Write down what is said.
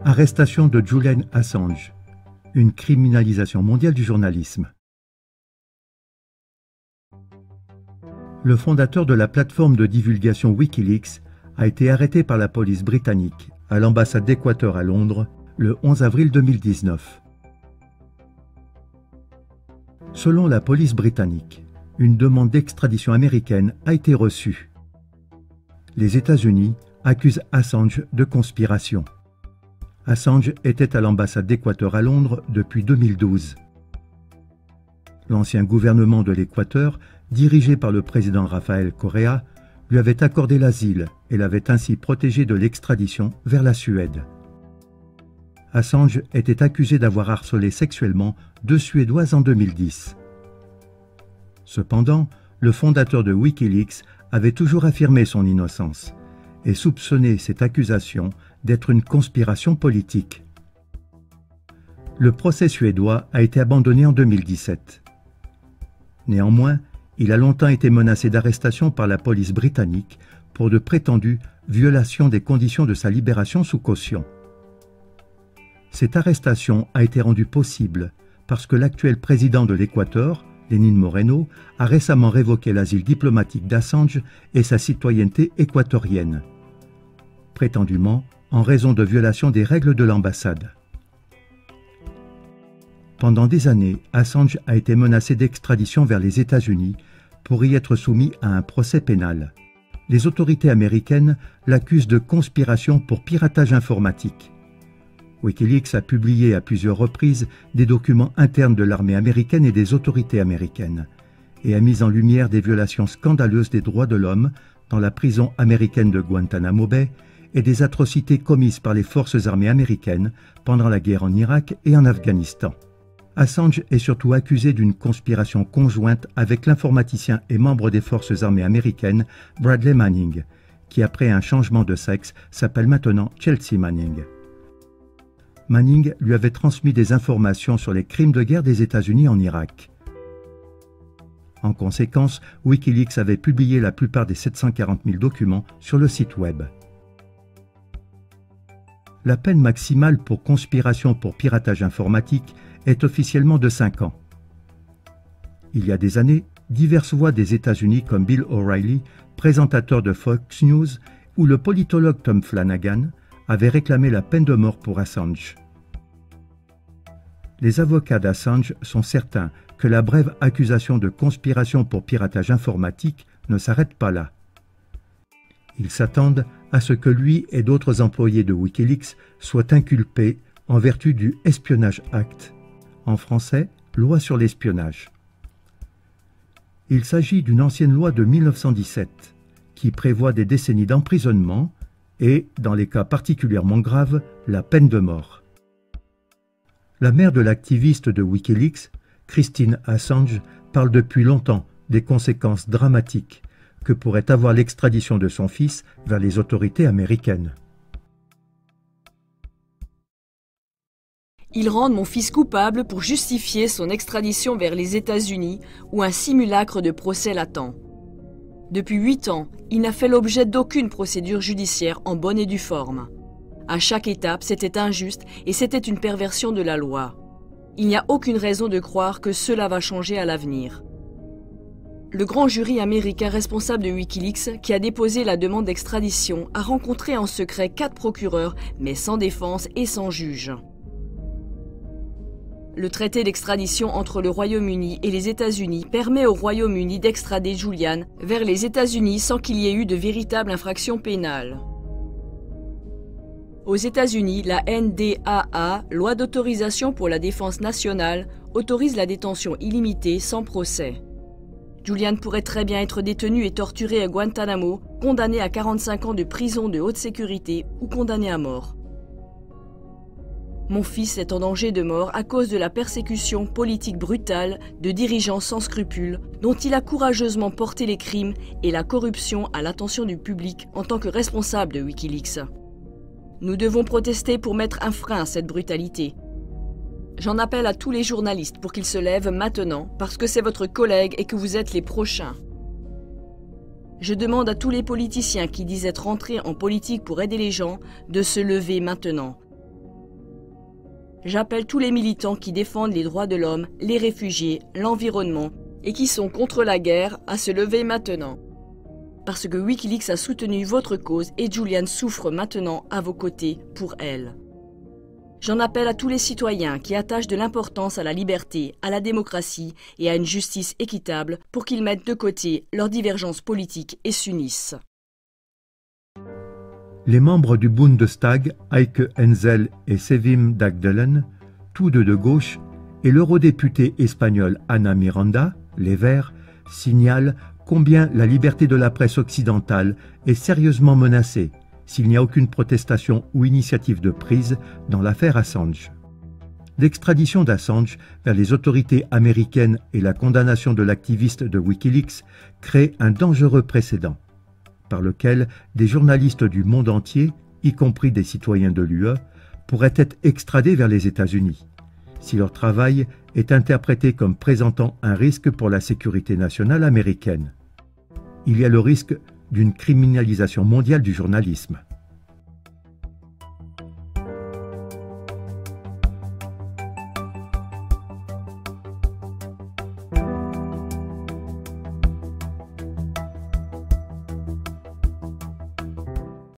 Arrestation de Julian Assange. Une criminalisation mondiale du journalisme. Le fondateur de la plateforme de divulgation Wikileaks a été arrêté par la police britannique à l'ambassade d'Équateur à Londres le 11 avril 2019. Selon la police britannique, une demande d'extradition américaine a été reçue. Les États-Unis accusent Assange de conspiration. Assange était à l'ambassade d'Équateur à Londres depuis 2012. L'ancien gouvernement de l'Équateur, dirigé par le président Rafael Correa, lui avait accordé l'asile et l'avait ainsi protégé de l'extradition vers la Suède. Assange était accusé d'avoir harcelé sexuellement deux Suédoises en 2010. Cependant, le fondateur de Wikileaks avait toujours affirmé son innocence et soupçonné cette accusation d'être une conspiration politique. Le procès suédois a été abandonné en 2017. Néanmoins, il a longtemps été menacé d'arrestation par la police britannique pour de prétendues violations des conditions de sa libération sous caution. Cette arrestation a été rendue possible parce que l'actuel président de l'Équateur, Lenín Moreno, a récemment révoqué l'asile diplomatique d'Assange et sa citoyenneté équatorienne, prétendument en raison de violations des règles de l'ambassade. Pendant des années, Assange a été menacé d'extradition vers les États-Unis pour y être soumis à un procès pénal. Les autorités américaines l'accusent de conspiration pour piratage informatique. Wikileaks a publié à plusieurs reprises des documents internes de l'armée américaine et des autorités américaines et a mis en lumière des violations scandaleuses des droits de l'homme dans la prison américaine de Guantanamo Bay et des atrocités commises par les forces armées américaines pendant la guerre en Irak et en Afghanistan. Assange est surtout accusé d'une conspiration conjointe avec l'informaticien et membre des forces armées américaines Bradley Manning, qui après un changement de sexe s'appelle maintenant Chelsea Manning. Manning lui avait transmis des informations sur les crimes de guerre des États-Unis en Irak. En conséquence, Wikileaks avait publié la plupart des 740 000 documents sur le site web. La peine maximale pour conspiration pour piratage informatique est officiellement de 5 ans. Il y a des années, diverses voix des États-Unis comme Bill O'Reilly, présentateur de Fox News, ou le politologue Tom Flanagan avaient réclamé la peine de mort pour Assange. Les avocats d'Assange sont certains que la brève accusation de conspiration pour piratage informatique ne s'arrête pas là. Ils s'attendent à ce que lui et d'autres employés de Wikileaks soient inculpés en vertu du Espionnage Act, en français, loi sur l'espionnage. Il s'agit d'une ancienne loi de 1917 qui prévoit des décennies d'emprisonnement et, dans les cas particulièrement graves, la peine de mort. La mère de l'activiste de Wikileaks, Christine Assange, parle depuis longtemps des conséquences dramatiques que pourrait avoir l'extradition de son fils vers les autorités américaines. Ils rendent mon fils coupable pour justifier son extradition vers les États-Unis où un simulacre de procès l'attend. Depuis 8 ans, il n'a fait l'objet d'aucune procédure judiciaire en bonne et due forme. À chaque étape, c'était injuste et c'était une perversion de la loi. Il n'y a aucune raison de croire que cela va changer à l'avenir. Le grand jury américain responsable de Wikileaks, qui a déposé la demande d'extradition, a rencontré en secret 4 procureurs, mais sans défense et sans juge. Le traité d'extradition entre le Royaume-Uni et les États-Unis permet au Royaume-Uni d'extrader Julian vers les États-Unis sans qu'il y ait eu de véritable infraction pénale. Aux États-Unis, la NDAA, loi d'autorisation pour la défense nationale, autorise la détention illimitée sans procès. Julian pourrait très bien être détenu et torturé à Guantanamo, condamné à 45 ans de prison de haute sécurité ou condamné à mort. Mon fils est en danger de mort à cause de la persécution politique brutale de dirigeants sans scrupules dont il a courageusement porté les crimes et la corruption à l'attention du public en tant que responsable de Wikileaks. Nous devons protester pour mettre un frein à cette brutalité. J'en appelle à tous les journalistes pour qu'ils se lèvent maintenant parce que c'est votre collègue et que vous êtes les prochains. Je demande à tous les politiciens qui disent être rentrés en politique pour aider les gens de se lever maintenant. J'appelle tous les militants qui défendent les droits de l'homme, les réfugiés, l'environnement et qui sont contre la guerre à se lever maintenant. Parce que Wikileaks a soutenu votre cause et Julian souffre maintenant à vos côtés pour elle. J'en appelle à tous les citoyens qui attachent de l'importance à la liberté, à la démocratie et à une justice équitable pour qu'ils mettent de côté leurs divergences politiques et s'unissent. Les membres du Bundestag, Heike Henzel et Sevim Dagdelen, tous deux de gauche, et l'eurodéputée espagnole Ana Miranda, les Verts, signalent combien la liberté de la presse occidentale est sérieusement menacée s'il n'y a aucune protestation ou initiative de prise dans l'affaire Assange. L'extradition d'Assange vers les autorités américaines et la condamnation de l'activiste de Wikileaks créent un dangereux précédent, par lequel des journalistes du monde entier, y compris des citoyens de l'UE, pourraient être extradés vers les États-Unis, si leur travail est interprété comme présentant un risque pour la sécurité nationale américaine. Il y a le risque d'une criminalisation mondiale du journalisme.